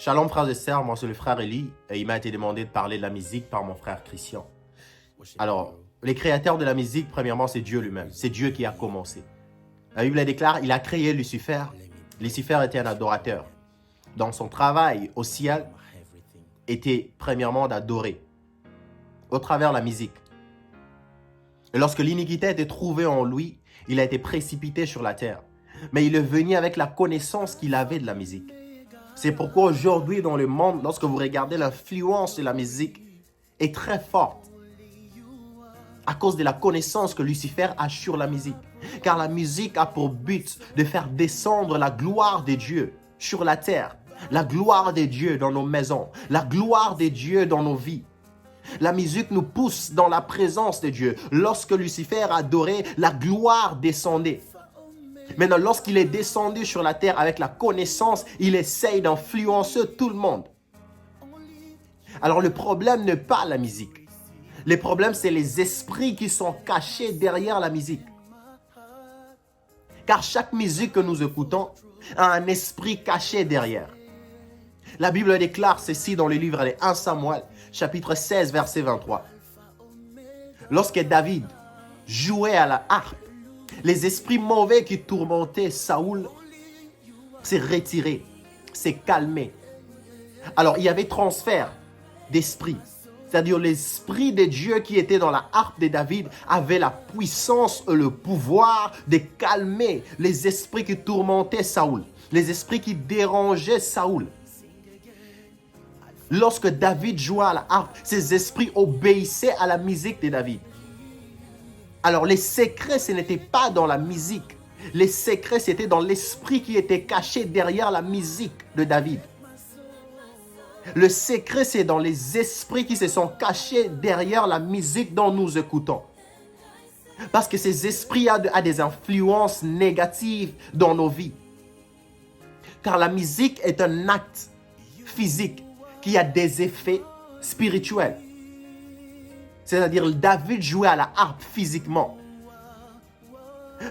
Shalom frères et sœurs, moi c'est le frère Eli et il m'a été demandé de parler de la musique par mon frère Christian. Alors, les créateurs de la musique, premièrement, c'est Dieu lui-même. C'est Dieu qui a commencé. La Bible déclare, il a créé Lucifer. Lucifer était un adorateur. Dans son travail au ciel, était premièrement d'adorer au travers de la musique. Et lorsque l'iniquité a été trouvée en lui, il a été précipité sur la terre. Mais il est venu avec la connaissance qu'il avait de la musique. C'est pourquoi aujourd'hui dans le monde, lorsque vous regardez l'influence de la musique est très forte à cause de la connaissance que Lucifer a sur la musique. Car la musique a pour but de faire descendre la gloire de Dieu sur la terre, la gloire de Dieu dans nos maisons, la gloire de Dieu dans nos vies. La musique nous pousse dans la présence de Dieu. Lorsque Lucifer adorait, la gloire descendait. Maintenant, lorsqu'il est descendu sur la terre avec la connaissance, il essaye d'influencer tout le monde. Alors le problème n'est pas la musique. Le problème, c'est les esprits qui sont cachés derrière la musique. Car chaque musique que nous écoutons a un esprit caché derrière. La Bible déclare ceci dans le livre de 1 Samuel, chapitre 16, verset 23. Lorsque David jouait à la harpe, les esprits mauvais qui tourmentaient Saoul s'est retiré, s'est calmé. Alors, il y avait transfert d'esprit. C'est-à-dire l'esprit de Dieu qui était dans la harpe de David avait la puissance et le pouvoir de calmer les esprits qui tourmentaient Saoul, les esprits qui dérangeaient Saoul. Lorsque David jouait à la harpe, ces esprits obéissaient à la musique de David. Alors les secrets, ce n'était pas dans la musique. Les secrets, c'était dans l'esprit qui était caché derrière la musique de David. Le secret, c'est dans les esprits qui se sont cachés derrière la musique dont nous écoutons. Parce que ces esprits ont des influences négatives dans nos vies. Car la musique est un acte physique qui a des effets spirituels. C'est-à-dire, David jouait à la harpe physiquement.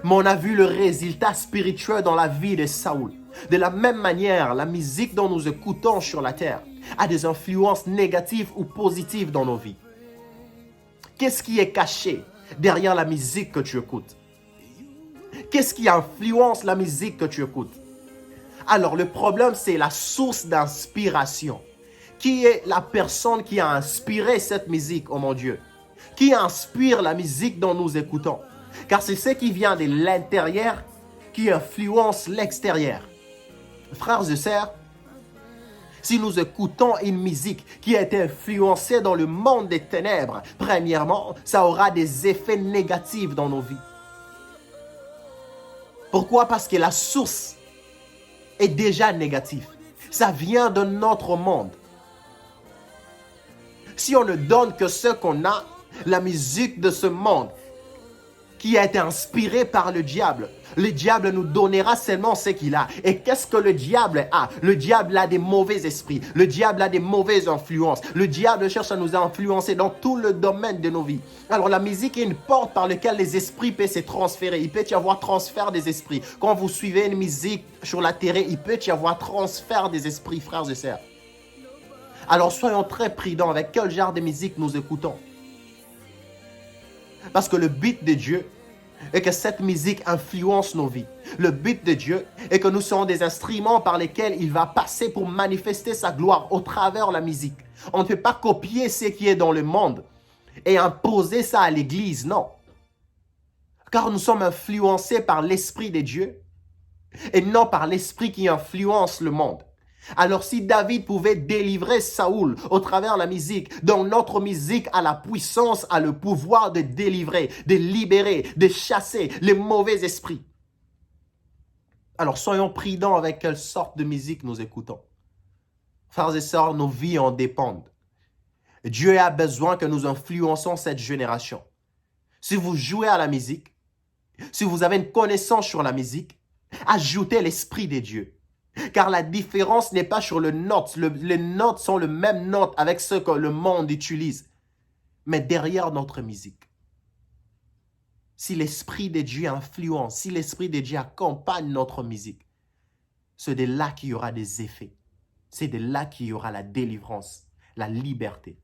Mais on a vu le résultat spirituel dans la vie de Saoul. De la même manière, la musique dont nous écoutons sur la terre a des influences négatives ou positives dans nos vies. Qu'est-ce qui est caché derrière la musique que tu écoutes? Qu'est-ce qui influence la musique que tu écoutes? Alors, le problème, c'est la source d'inspiration. Qui est la personne qui a inspiré cette musique, oh mon Dieu? Qui inspire la musique dont nous écoutons? Car c'est ce qui vient de l'intérieur qui influence l'extérieur. Frères et sœurs, si nous écoutons une musique qui a été influencée dans le monde des ténèbres, premièrement, ça aura des effets négatifs dans nos vies. Pourquoi? Parce que la source est déjà négative. Ça vient de notre monde. Si on ne donne que ce qu'on a, la musique de ce monde, qui a été inspirée par le diable nous donnera seulement ce qu'il a. Et qu'est-ce que le diable a? Le diable a des mauvais esprits. Le diable a des mauvaises influences. Le diable cherche à nous influencer dans tout le domaine de nos vies. Alors la musique est une porte par laquelle les esprits peuvent se transférer. Il peut y avoir transfert des esprits. Quand vous suivez une musique sur la terre, il peut y avoir transfert des esprits, frères et sœurs. Alors soyons très prudents avec quel genre de musique nous écoutons. Parce que le but de Dieu est que cette musique influence nos vies. Le but de Dieu est que nous soyons des instruments par lesquels il va passer pour manifester sa gloire au travers de la musique. On ne peut pas copier ce qui est dans le monde et imposer ça à l'église, non. Car nous sommes influencés par l'Esprit de Dieu et non par l'Esprit qui influence le monde. Alors si David pouvait délivrer Saoul au travers de la musique, donc notre musique a la puissance, a le pouvoir de délivrer, de libérer, de chasser les mauvais esprits. Alors soyons prudents avec quelle sorte de musique nous écoutons. Frères et sœurs, nos vies en dépendent. Dieu a besoin que nous influencions cette génération. Si vous jouez à la musique, si vous avez une connaissance sur la musique, ajoutez l'Esprit de Dieu. Car la différence n'est pas sur le note. Les notes sont le même note avec ce que le monde utilise. Mais derrière notre musique, si l'Esprit de Dieu influence, si l'Esprit de Dieu accompagne notre musique, c'est de là qu'il y aura des effets. C'est de là qu'il y aura la délivrance, la liberté.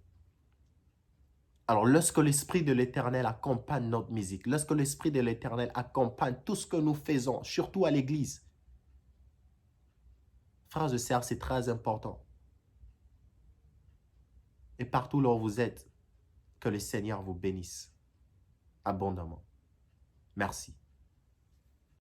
Alors, lorsque l'Esprit de l'Éternel accompagne notre musique, lorsque l'Esprit de l'Éternel accompagne tout ce que nous faisons, surtout à l'Église, frères et sœurs, c'est très important. Et partout là où vous êtes, que le Seigneur vous bénisse abondamment. Merci.